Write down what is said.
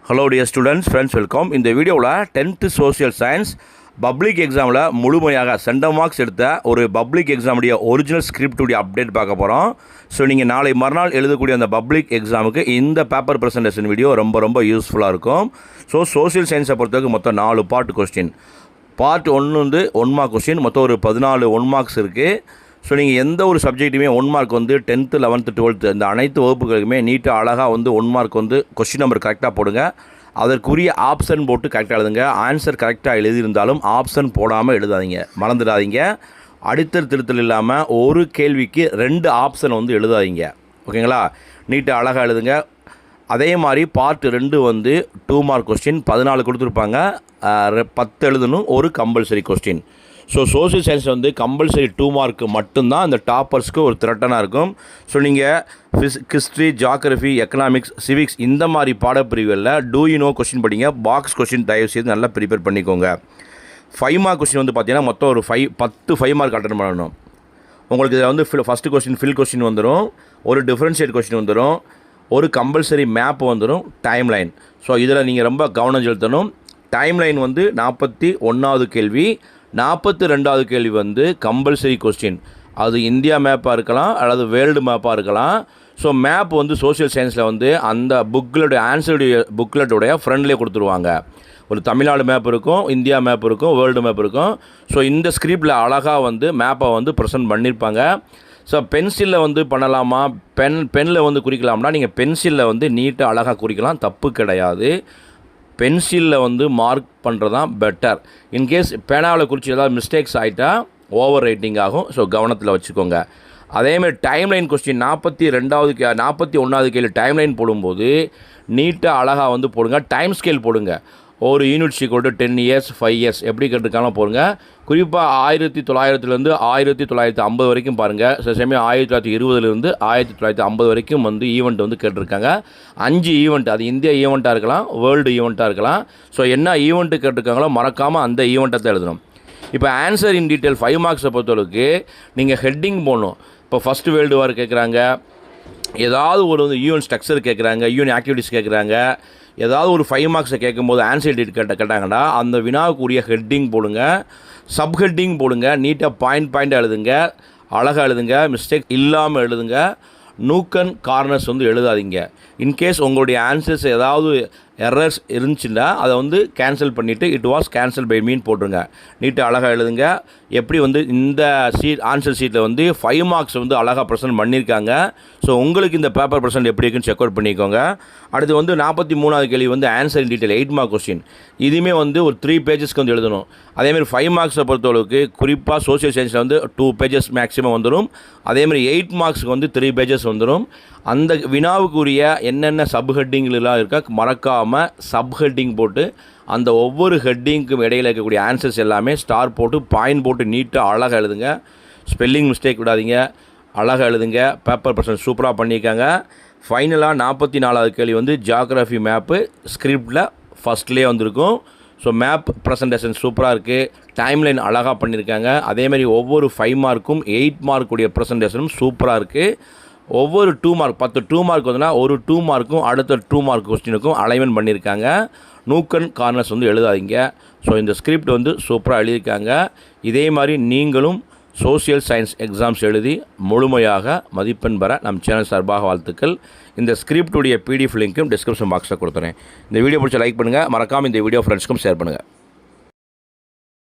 Hello dear students, friends, welcome. இந்த வீடியோவில் 10th social science public எக்ஸாமில் முழுமையாக சென்டம் மார்க்ஸ் எடுத்த ஒரு பப்ளிக் எக்ஸாமுடைய ஒரிஜினல் ஸ்கிரிப்டுடைய அப்டேட் பார்க்க போகிறோம். ஸோ நீங்கள் நாளை மறுநாள் எழுதக்கூடிய அந்த பப்ளிக் எக்ஸாமுக்கு இந்த பேப்பர் ப்ரெசன்டேஷன் வீடியோ ரொம்ப யூஸ்ஃபுல்லாக இருக்கும். ஸோ சோஷியல் சயின்ஸை பொறுத்தவரைக்கும் மொத்தம் 4 பார்ட் கொஸ்டின். பார்ட் 1 வந்து 1 மார்க் கொஸ்டின், மொத்தம் ஒரு 14 1 மார்க்ஸ் இருக்குது. ஸோ நீங்கள் எந்த ஒரு சப்ஜெக்ட்டுமே 1 மார்க் வந்து 10th 11th 12th இந்த அனைத்து வகுப்புகளுக்குமே நீட்டாக அழகாக வந்து 1 மார்க் வந்து கொஸ்டின் நம்பர் கரெக்டாக போடுங்க. அதற்குரிய ஆப்ஷன் போட்டு கரெக்டாக எழுதுங்க. ஆன்சர் கரெக்டாக எழுதியிருந்தாலும் ஆப்ஷன் போடாமல் எழுதாதீங்க, மறந்துடாதீங்க. அடித்தல் திருத்தல் இல்லாமல் ஒரு கேள்விக்கு 2 ஆப்ஷன் வந்து எழுதாதீங்க, ஓகேங்களா? நீட்டாக அழகாக எழுதுங்க. அதே மாதிரி பார்ட் 2 வந்து 2 மார்க் கொஸ்டின் 14 கொடுத்துருப்பாங்க, 10 எழுதணும், ஒரு compulsory question. So social science வந்து கம்பல்சரி 2 மார்க்கு மட்டும்தான் அந்த டாப்பர்ஸ்க்கு ஒரு த்ரெட்டனாக இருக்கும். ஸோ நீங்கள் ஹிஸ்ட்ரி, ஜியாகிரஃபி, எக்கனாமிக்ஸ், சிவிக்ஸ் இந்த மாதிரி பாடப்பிரிவுகளில் டூ யூ நோ கொஸ்டின் படிங்க. பாக்ஸ் கொஸ்டின் தயவுசெய்து நல்லா ப்ரிப்பேர் பண்ணிக்கோங்க. 5 மார்க் கொஸ்டின் வந்து பார்த்தீங்கன்னா மொத்தம் ஒரு 10 5 மார்க் அட்டன் பண்ணணும். உங்களுக்கு இதில் வந்து ஃபஸ்ட்டு கொஸ்டின் ஃபில் கொஸ்டின் வந்துடும், ஒரு டிஃப்ரென்ஷியேட் கொஸ்டின் வந்துடும், ஒரு கம்பல்சரி மேப் வந்துடும், டைம் லைன். ஸோ இதில் நீங்கள் ரொம்ப கவனம் செலுத்தணும். டைம் லைன் வந்து 41வது கேள்வி, 42வது கேள்வி வந்து கம்பல்சரி கொஸ்டின். அது இந்தியா மேப்பாக இருக்கலாம் அல்லது வேர்ல்டு மேப்பாக இருக்கலாம். ஸோ மேப் வந்து சோஷியல் சயின்ஸில் வந்து அந்த புக்லெட் ஆன்சருடைய புக்லெட்டுடைய ஃப்ரண்ட்லேயே கொடுத்துருவாங்க. ஒரு தமிழ்நாடு மேப் இருக்கும், இந்தியா மேப் இருக்கும், வேர்ல்டு மேப் இருக்கும். ஸோ இந்த ஸ்கிரிப்டில் அழகாக வந்து மேப்பை வந்து ப்ரெசென்ட் பண்ணியிருப்பாங்க. ஸோ பென்சிலில் வந்து பண்ணலாமா, பெனில் வந்து குறிக்கலாம்னா நீங்கள் பென்சிலில் வந்து நீட்டாக அழகாக குறிக்கலாம், தப்பு கிடையாது. பென்சிலில் வந்து மார்க் பண்ணுறது தான் பெட்டர். இன்கேஸ் பேனாவில் குறித்து ஏதாவது மிஸ்டேக்ஸ் ஆகிட்டா ஓவர் ரைட்டிங் ஆகும். ஸோ கவனத்தில் வச்சுக்கோங்க. அதேமாதிரி டைம்லைன் கொஸ்டின் 41வது கேள்வி டைம்லைன் போடும்போது நீட்டாக அழகாக வந்து போடுங்க. டைம் ஸ்கேல் போடுங்க. ஒரு unit equal to 10 years 5 years எப்படி கேட்டிருக்காலும் போடுங்க. குறிப்பாக 1900 1950 வரைக்கும் பாருங்கள். சில சமயம் 1920 1950 வரைக்கும் வந்து ஈவெண்ட் வந்து கேட்டிருக்காங்க. 5 ஈவெண்ட், அது இந்தியா ஈவெண்ட்டாக இருக்கலாம், வேர்ல்டு ஈவெண்ட்டாக இருக்கலாம். ஸோ என்ன ஈவெண்ட்டு கேட்டிருக்காங்களோ மறக்காமல் அந்த ஈவெண்ட்டை தான் எழுதணும். இப்போ ஆன்சர் இன் டீட்டெயில் 5 மார்க்ஸை பொறுத்தளவுக்கு நீங்கள் ஹெட்டிங் போடணும். இப்போ ஃபஸ்ட்டு வேர்ல்டு வார் கேட்குறாங்க, ஏதாவது ஒரு வந்து யூஎன் ஸ்ட்ரக்சர் கேட்குறாங்க, யூஎன் ஆக்டிவிட்டிஸ் கேட்குறாங்க, ஏதாவது ஒரு 5 மார்க்ஸை கேட்கும்போது ஆன்சர் டீட் கேட்டாங்கன்னா அந்த வினாவுக்குரிய ஹெட்டிங் போடுங்க, சப் ஹெட்டிங் போடுங்க. நீட்டாக பாயிண்ட் எழுதுங்க, அழகாக எழுதுங்க, மிஸ்டேக் இல்லாமல் எழுதுங்க. நூக்கன் கார்னர்ஸ் வந்து எழுதாதீங்க. இன்கேஸ் உங்களுடைய ஆன்சர்ஸ் ஏதாவது எரர்ஸ் இருந்துச்சுன்னா அதை வந்து கேன்சல் பண்ணிவிட்டு இட் வாஸ் கேன்சல் பை மீன் போட்டுருங்க. நீட்டாக அழகாக எழுதுங்க. எப்படி வந்து இந்த ஆன்சர் ஷீட்டில் வந்து 5 மார்க்ஸ் வந்து அழகாக ப்ரெசென்ட் பண்ணியிருக்காங்க. ஸோ உங்களுக்கு இந்த பேப்பர் ப்ரெசென்ட் எப்படி இருக்குன்னு செக் அவுட் பண்ணிக்கோங்க. அடுத்து வந்து 43வது கேள்வி வந்து answer in detail 8 mark question. இதுவுமே வந்து ஒரு 3 பேஜஸ்க்கு வந்து எழுதணும். அதேமாதிரி 5 மார்க்ஸை பொறுத்தளவுக்கு குறிப்பாக சோஷியல் சயின்ஸில் வந்து 2 பேஜஸ் மேக்ஸிமம் வந்துடும். அதேமாதிரி 8 மார்க்ஸுக்கு வந்து 3 பேஜஸ் வந்துடும். அந்த வினாவுக்குரிய என்னென்ன சப் ஹெட்டிங்லாம் இருக்கா மறக்காமல் சப் ஹெட்டிங் போட்டு அந்த ஒவ்வொரு ஹெட்டிங்க்கும் இடையில் இருக்கக்கூடிய ஆன்சர்ஸ் எல்லாமே ஸ்டார் போட்டு பாயிண்ட் போட்டு நீட்டாக அழகாக எழுதுங்க. ஸ்பெல்லிங் மிஸ்டேக் விடாதீங்க, அழகாக எழுதுங்க. பேப்பர் பர்சன்ட் சூப்பராக பண்ணியிருக்காங்க. ஃபைனலாக 44வது கேள்வி வந்து ஜியாகிரஃபி மேப்பு ஸ்கிரிப்டில் ஃபஸ்ட்லேயே வந்திருக்கும். ஸோ மேப் ப்ரெசன்டேஷன் சூப்பராக இருக்குது, டைம்லைன் அழகாக பண்ணியிருக்காங்க. அதேமாதிரி ஒவ்வொரு 5 மார்க்கும் 8 மார்க்குடைய ப்ரெசன்டேஷனும் சூப்பராக இருக்குது. ஒவ்வொரு 2 மார்க் 10 2 மார்க் வந்துன்னா ஒரு 2 மார்க்கும் அடுத்த 2 மார்க் கொஸ்டினுக்கும் அலைன்மெண்ட் பண்ணியிருக்காங்க. நூக்கன் கார்னர்ஸ் வந்து எழுதாதீங்க. ஸோ இந்த ஸ்கிரிப்ட் வந்து சூப்பராக எழுதியிருக்காங்க. இதே மாதிரி நீங்களும் சோஷியல் சயின்ஸ் எக்ஸாம்ஸ் எழுதி முழுமையாக மதிப்பெண் பெற நம் சேனல் சார்பாக வாழ்த்துக்கள். இந்த ஸ்கிரிப்டுடைய PDF லிங்க்கும் டிஸ்கிரிப்ஷன் பாக்ஸில் கொடுத்துறேன். இந்த வீடியோ பிடிச்ச லைக் பண்ணுங்கள், மறக்காமல் இந்த வீடியோ ஃப்ரெண்ட்ஸ்க்கும் ஷேர் பண்ணுங்கள்.